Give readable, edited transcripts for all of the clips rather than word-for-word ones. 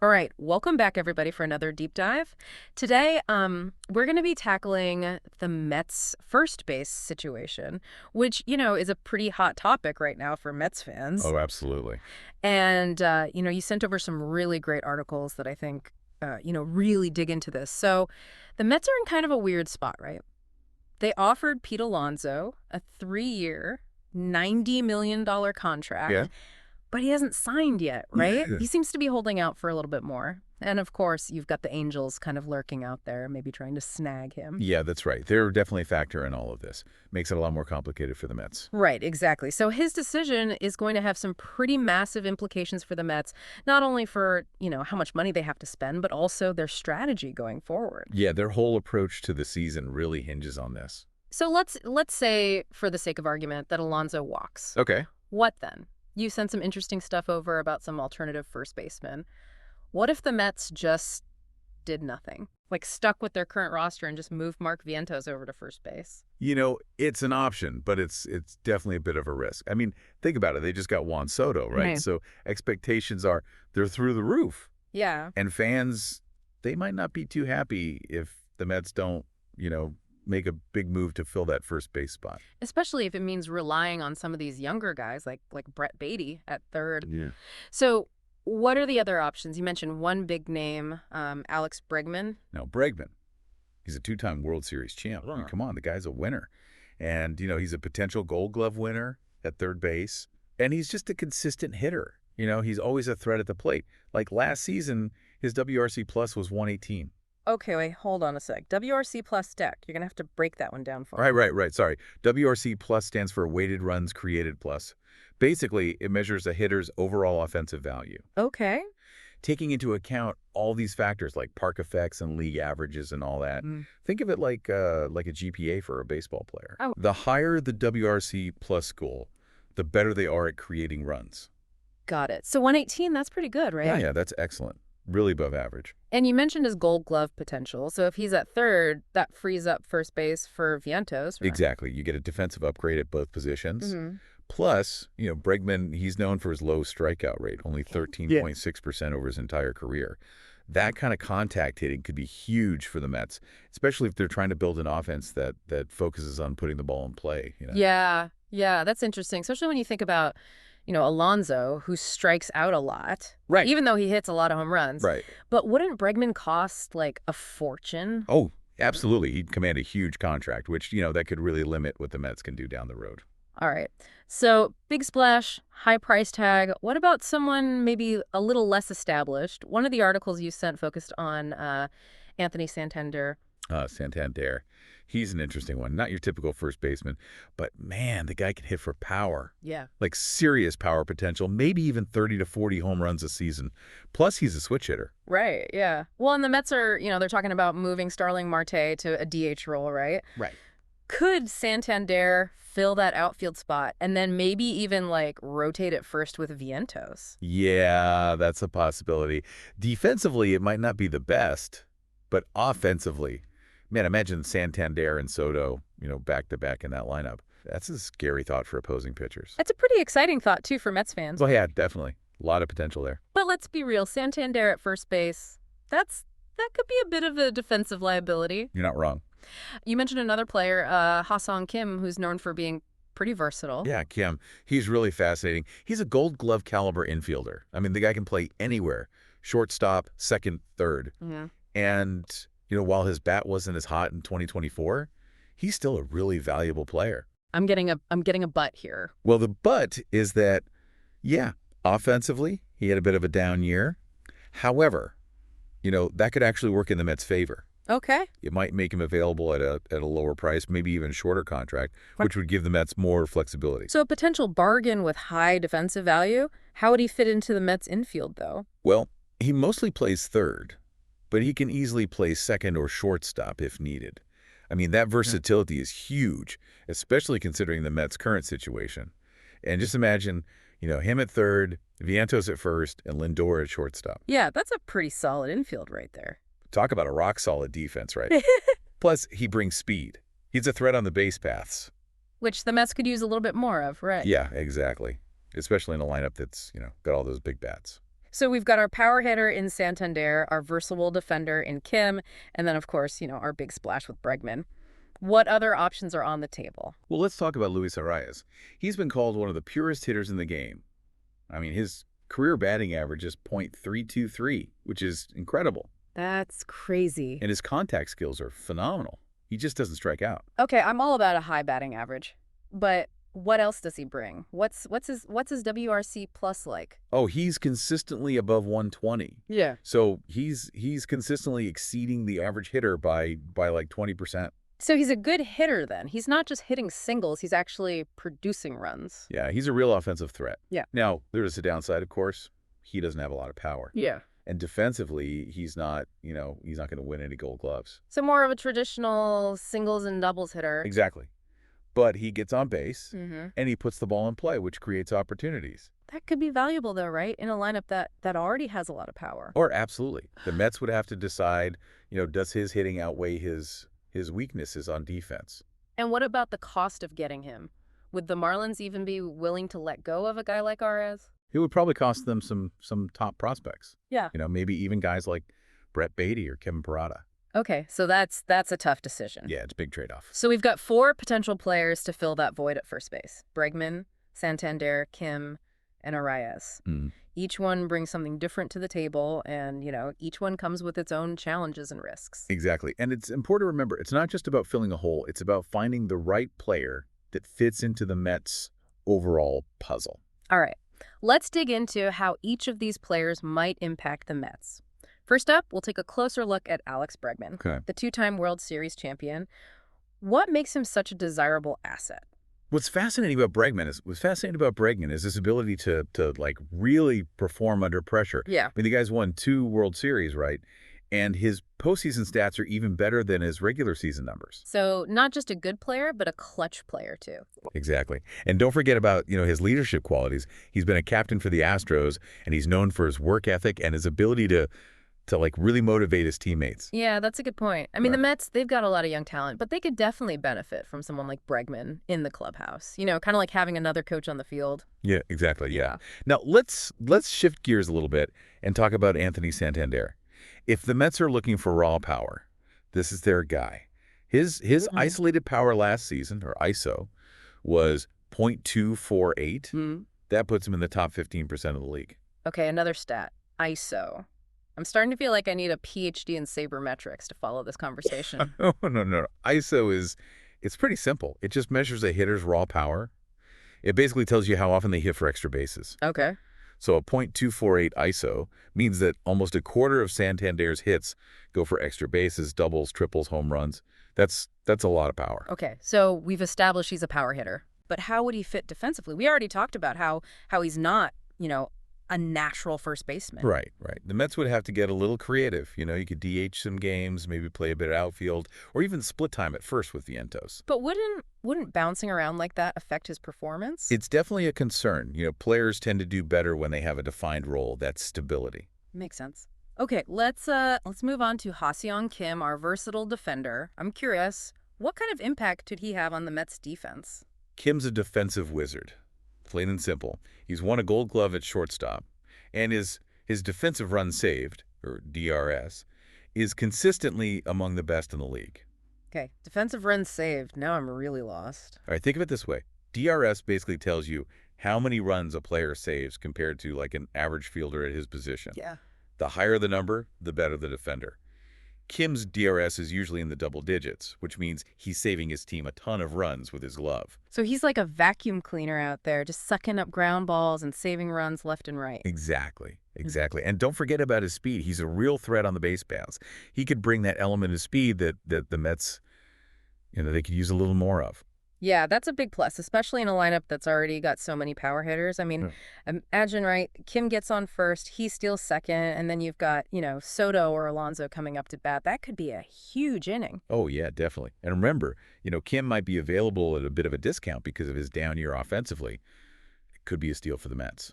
All right, welcome back everybody for another deep dive. Today, we're going to be tackling the Mets first base situation, which, is a pretty hot topic right now for Mets fans. Oh, absolutely. And, you sent over some really great articles that I think, really dig into this. So the Mets are in kind of a weird spot, right? They offered Pete Alonso a 3-year, $90 million contract. Yeah. But he hasn't signed yet, right? He seems to be holding out for a little bit more. And of course, you've got the Angels kind of lurking out there, maybe trying to snag him. Yeah, that's right. They're definitely a factor in all of this. Makes it a lot more complicated for the Mets. Right, exactly. So his decision is going to have some pretty massive implications for the Mets, not only for, how much money they have to spend, but also their strategy going forward. Yeah, their whole approach to the season really hinges on this. So let's say, for the sake of argument, that Alonso walks. Okay. What then? You sent some interesting stuff over about some alternative first basemen. What if the Mets just did nothing? Like stuck with their current roster and just moved Mark Vientos over to first base? It's an option, but it's definitely a bit of a risk. I mean, think about it. They just got Juan Soto, right? Right. So expectations are they're through the roof. Yeah. And fans, they might not be too happy if the Mets don't, make a big move to fill that first base spot. Especially if it means relying on some of these younger guys like Brett Beatty at third. Yeah. So what are the other options? You mentioned one big name, Alex Bregman. Now, Bregman, he's a two-time World Series champ. I mean, come on, the guy's a winner. And, he's a potential Gold Glove winner at third base. And he's just a consistent hitter. He's always a threat at the plate. Like last season, his WRC plus was 118. Okay, wait, hold on a sec. WRC plus deck. You're going to have to break that one down for me. Right. Sorry. WRC plus stands for weighted runs created plus. Basically, it measures a hitter's overall offensive value, Okay. taking into account all these factors like park effects and league averages and all that. Think of it like a GPA for a baseball player. Oh. The higher the WRC plus goal, the better they are at creating runs. Got it. So 118, that's pretty good, right? Yeah, that's excellent. Really above average. And you mentioned his Gold Glove potential. So if he's at third, that frees up first base for Vientos, right? Exactly. You get a defensive upgrade at both positions. Mm-hmm. Plus, Bregman, he's known for his low strikeout rate, only 13.6% over his entire career. That kind of contact hitting could be huge for the Mets, especially if they're trying to build an offense that focuses on putting the ball in play. Yeah, that's interesting, especially when you think about, Alonso, who strikes out a lot, Right. even though he hits a lot of home runs. Right. But wouldn't Bregman cost, like, a fortune? Oh, absolutely. He'd command a huge contract, which, that could really limit what the Mets can do down the road. All right. So big splash, high price tag. What about someone maybe a little less established? One of the articles you sent focused on Anthony Santander. Santander. He's an interesting one. Not your typical first baseman, but man, the guy can hit for power. Yeah. Like serious power potential, maybe even 30 to 40 home runs a season. Plus, he's a switch hitter. Right, yeah. Well, and the Mets are, they're talking about moving Starling Marte to a DH role, right? Right. Could Santander fill that outfield spot and then maybe even, like, rotate it first with Vientos? Yeah, that's a possibility. Defensively, it might not be the best, but offensively, man, imagine Santander and Soto, back-to-back in that lineup. That's a scary thought for opposing pitchers. That's a pretty exciting thought, too, for Mets fans. Well, yeah, definitely. A lot of potential there. But let's be real, Santander at first base, that could be a bit of a defensive liability. You're not wrong. You mentioned another player, Ha-Seong Kim, who's known for being pretty versatile. Yeah, Kim. He's really fascinating. He's a Gold Glove caliber infielder. I mean, the guy can play anywhere. Shortstop, second, third. Yeah. And, while his bat wasn't as hot in 2024, he's still a really valuable player. I'm getting a butt here. Well, the but is that, yeah, offensively, he had a bit of a down year. However, that could actually work in the Mets' favor. Okay. It might make him available at a lower price, maybe even shorter contract, which would give the Mets more flexibility. So a potential bargain with high defensive value. How would he fit into the Mets infield, though? Well, he mostly plays third, but he can easily play second or shortstop if needed. I mean, that versatility is huge, especially considering the Mets' current situation. And just imagine, him at third, Vientos at first, and Lindor at shortstop. Yeah, that's a pretty solid infield right there. Talk about a rock-solid defense, right? Plus, he brings speed. He's a threat on the base paths. Which the Mets could use a little bit more of, right? Yeah, exactly. Especially in a lineup that's, got all those big bats. So we've got our power hitter in Santander, our versatile defender in Kim, and then, of course, our big splash with Bregman. What other options are on the table? Well, let's talk about Luis Arraez. He's been called one of the purest hitters in the game. I mean, his career batting average is .323, which is incredible. That's crazy. And his contact skills are phenomenal. He just doesn't strike out. Okay, I'm all about a high batting average. But what else does he bring? What's his WRC plus like? Oh, he's consistently above 120. Yeah. So he's consistently exceeding the average hitter by like 20%. So he's a good hitter then. He's not just hitting singles, he's actually producing runs. Yeah, he's a real offensive threat. Yeah. Now, there's a downside, of course. He doesn't have a lot of power. Yeah. And defensively, he's not going to win any Gold Gloves. So more of a traditional singles and doubles hitter. Exactly. But he gets on base, Mm-hmm. and he puts the ball in play, which creates opportunities. That could be valuable though, right? In a lineup that already has a lot of power. Or absolutely. The Mets would have to decide, does his hitting outweigh his weaknesses on defense? And what about the cost of getting him? Would the Marlins even be willing to let go of a guy like Arraez? It would probably cost them some top prospects. Yeah. Maybe even guys like Brett Beatty or Kevin Parada. Okay, so that's a tough decision. Yeah, it's a big trade-off. So we've got 4 potential players to fill that void at first base. Bregman, Santander, Kim, and Arraez. Mm. Each one brings something different to the table, and, each one comes with its own challenges and risks. Exactly. And it's important to remember, it's not just about filling a hole. It's about finding the right player that fits into the Mets' overall puzzle. All right, let's dig into how each of these players might impact the Mets. First up, we'll take a closer look at Alex Bregman, Okay. the 2-time World Series champion. What makes him such a desirable asset? What's fascinating about Bregman is his ability to like really perform under pressure. Yeah. I mean, the guy's won 2 World Series, right? And his postseason stats are even better than his regular season numbers. So not just a good player, but a clutch player too. Exactly. And don't forget about, his leadership qualities. He's been a captain for the Astros, and he's known for his work ethic and his ability to like really motivate his teammates. Yeah, that's a good point. I mean, Right. the Mets, they've got a lot of young talent, but they could definitely benefit from someone like Bregman in the clubhouse. Kind of like having another coach on the field. Yeah, exactly. Yeah. Now, let's shift gears a little bit and talk about Anthony Santander. If the Mets are looking for raw power, this is their guy. His isolated power last season, or ISO, was .248. Hmm. That puts him in the top 15% of the league. Okay, another stat, ISO. I'm starting to feel like I need a PhD in sabermetrics to follow this conversation. No. ISO it's pretty simple. It just measures a hitter's raw power. It basically tells you how often they hit for extra bases. Okay. So a .248 ISO means that almost a quarter of Santander's hits go for extra bases, doubles, triples, home runs. That's a lot of power. Okay, so we've established he's a power hitter. But how would he fit defensively? We already talked about how he's not, a natural first baseman. Right. The Mets would have to get a little creative. You could DH some games, maybe play a bit of outfield, or even split time at first with Vientos. But wouldn't bouncing around like that affect his performance? It's definitely a concern. Players tend to do better when they have a defined role. That's stability. Makes sense. Okay, let's move on to Ha-Seong Kim, our versatile defender. I'm curious, what kind of impact did he have on the Mets defense? Kim's a defensive wizard. Plain and simple. He's won a Gold Glove at shortstop, and his defensive runs saved, or DRS, is consistently among the best in the league. Okay, defensive runs saved. Now I'm really lost. All right, think of it this way. DRS basically tells you how many runs a player saves compared to like an average fielder at his position. Yeah. The higher the number, the better the defender. Kim's DRS is usually in the double digits, which means he's saving his team a ton of runs with his glove. So he's like a vacuum cleaner out there, just sucking up ground balls and saving runs left and right. Exactly. And don't forget about his speed. He's a real threat on the base paths. He could bring that element of speed that the Mets, they could use a little more of. Yeah, that's a big plus, especially in a lineup that's already got so many power hitters. I mean, imagine, right, Kim gets on first, he steals second, and then you've got, Soto or Alonso coming up to bat. That could be a huge inning. Oh, yeah, definitely. And remember, Kim might be available at a bit of a discount because of his down year offensively. It could be a steal for the Mets.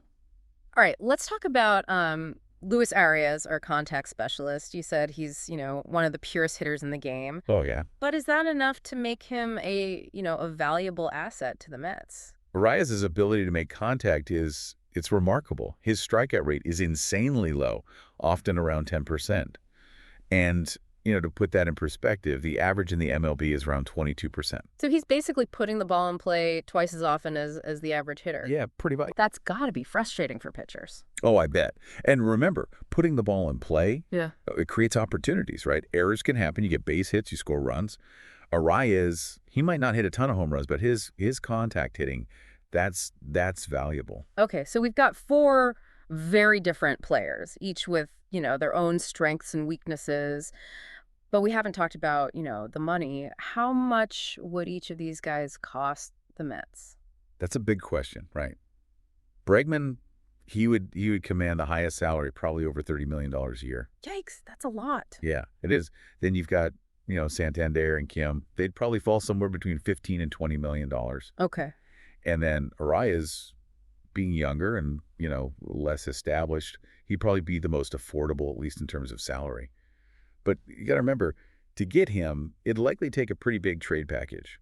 All right, let's talk about Luis Arraez, our contact specialist. You said he's, one of the purest hitters in the game. Oh, yeah. But is that enough to make him a valuable asset to the Mets? Arraez's ability to make contact is it's remarkable. His strikeout rate is insanely low, often around 10%. And, to put that in perspective, the average in the MLB is around 22%. So he's basically putting the ball in play twice as often as the average hitter. Yeah, pretty much. That's got to be frustrating for pitchers. Oh, I bet. And remember, putting the ball in play, Yeah. it creates opportunities, right? Errors can happen. You get base hits, you score runs. Arraez, he might not hit a ton of home runs, but his contact hitting, that's valuable. Okay, so we've got four very different players, each with, their own strengths and weaknesses. But we haven't talked about, the money. How much would each of these guys cost the Mets? That's a big question, right? Bregman, he would command the highest salary, probably over $30 million a year. Yikes, that's a lot. Yeah, it is. Then you've got, Santander and Kim. They'd probably fall somewhere between $15 and $20 million. Okay. And then Arraez, being younger and, less established, he'd probably be the most affordable, at least in terms of salary. But you got to remember, to get him, it'd likely take a pretty big trade package.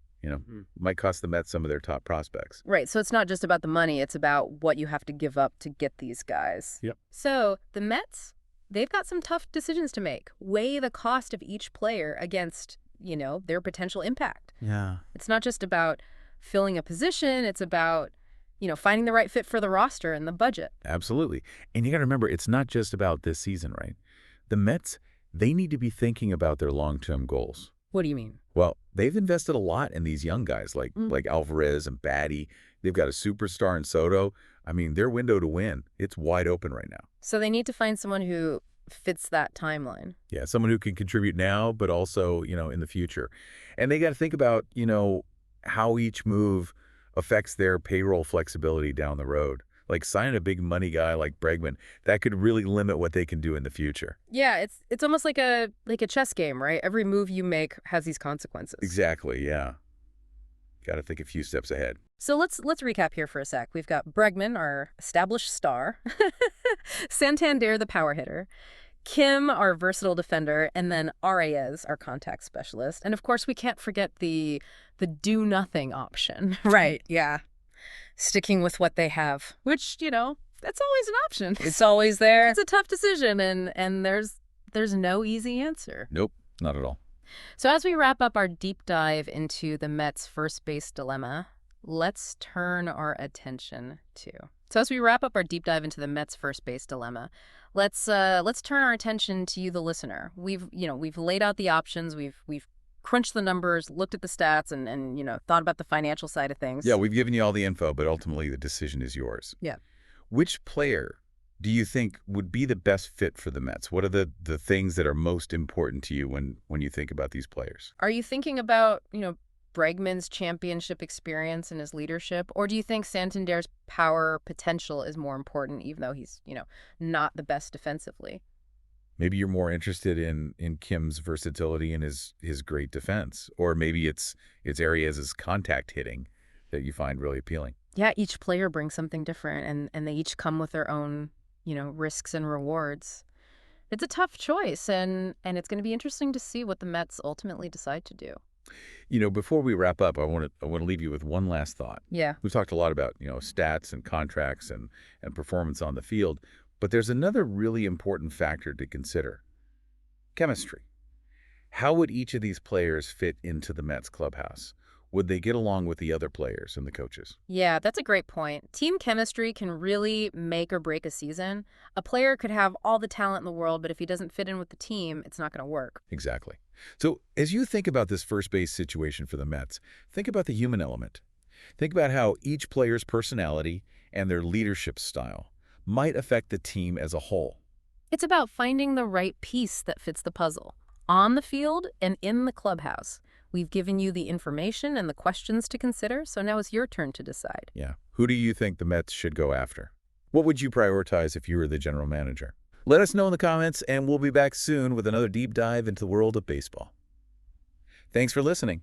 Might cost the Mets some of their top prospects. Right, so it's not just about the money, it's about what you have to give up to get these guys. Yep. So the Mets, they've got some tough decisions to make. Weigh the cost of each player against, their potential impact. Yeah. It's not just about filling a position, it's about, finding the right fit for the roster and the budget. Absolutely. And you got to remember, it's not just about this season, right? The Mets, they need to be thinking about their long-term goals. What do you mean? Well, they've invested a lot in these young guys like Alvarez and Batty. They've got a superstar in Soto. I mean, their window to win, it's wide open right now. So they need to find someone who fits that timeline. Yeah, someone who can contribute now, but also, in the future. And they got to think about, how each move affects their payroll flexibility down the road. Like signing a big money guy like Bregman, that could really limit what they can do in the future. Yeah, it's almost like a chess game, right? Every move you make has these consequences. Exactly, yeah. Got to think a few steps ahead. So let's recap here for a sec. We've got Bregman, our established star, Santander, the power hitter, Kim, our versatile defender, and then Arraez, our contact specialist. And of course, we can't forget the do-nothing option. Right, yeah. Sticking with what they have, which, that's always an option. It's always there. It's a tough decision, and there's no easy answer. Nope, not at all. So as we wrap up our deep dive into the Mets' first base dilemma, let's turn our attention to. So as we wrap up our deep dive into the Mets' first base dilemma, let's turn our attention to you, the listener. We've laid out the options. We've crunched the numbers, looked at the stats, and thought about the financial side of things. Yeah, we've given you all the info, but ultimately the decision is yours. Yeah. Which player do you think would be the best fit for the Mets? What are the things that are most important to you when you think about these players? Are you thinking about, Bregman's championship experience and his leadership, or do you think Santander's power potential is more important, even though he's, not the best defensively? Maybe you're more interested in Kim's versatility and his great defense, or maybe it's Arraez's contact hitting that you find really appealing. Yeah, each player brings something different, and they each come with their own, risks and rewards. It's a tough choice, and it's going to be interesting to see what the Mets ultimately decide to do. Before we wrap up, I want to leave you with one last thought. Yeah. We've talked a lot about, stats and contracts and performance on the field, but there's another really important factor to consider. Chemistry. How would each of these players fit into the Mets clubhouse? Would they get along with the other players and the coaches? Yeah, that's a great point. Team chemistry can really make or break a season. A player could have all the talent in the world, but if he doesn't fit in with the team, it's not going to work. Exactly. So as you think about this first base situation for the Mets, think about the human element. Think about how each player's personality and their leadership style might affect the team as a whole. It's about finding the right piece that fits the puzzle, on the field and in the clubhouse. We've given you the information and the questions to consider, so now it's your turn to decide. Yeah. Who do you think the Mets should go after? What would you prioritize if you were the general manager? Let us know in the comments, and we'll be back soon with another deep dive into the world of baseball. Thanks for listening.